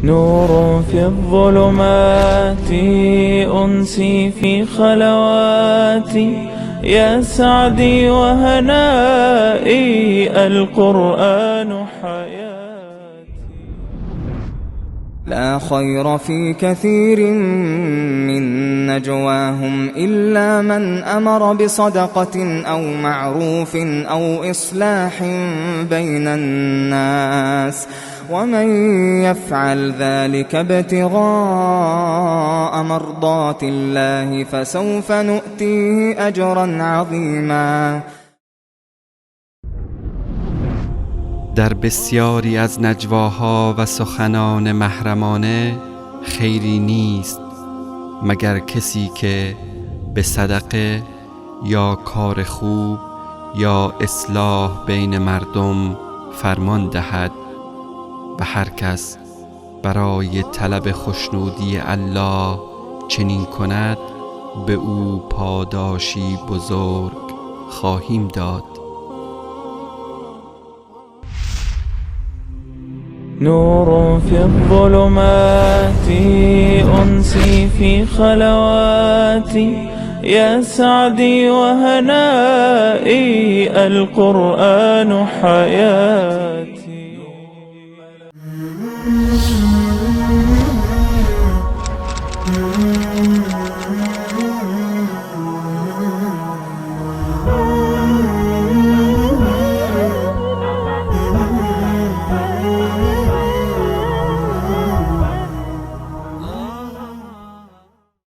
نور في الظلمات أنسي في خلواتي، يا سعدي وهنائي القرآن حياتي. لا خير في كثير من نجواهم إلا من أمر بصدقة أو معروف أو إصلاح بين الناس، ومن يفعل ذلك ابتغاء مرضات الله فسوف نؤتيه أجرا عظيما. در بسیاری از نجواها و سخنان محرمانه خیری نیست مگر کسی که به صدقه یا کار خوب یا اصلاح بین مردم فرمان دهد و هر کس برای طلب خوشنودی الله چنین کند به او پاداشی بزرگ خواهیم داد. نور في الظلمات أنسي في خلواتي، يا سعدي وهنائي القرآن حياتي.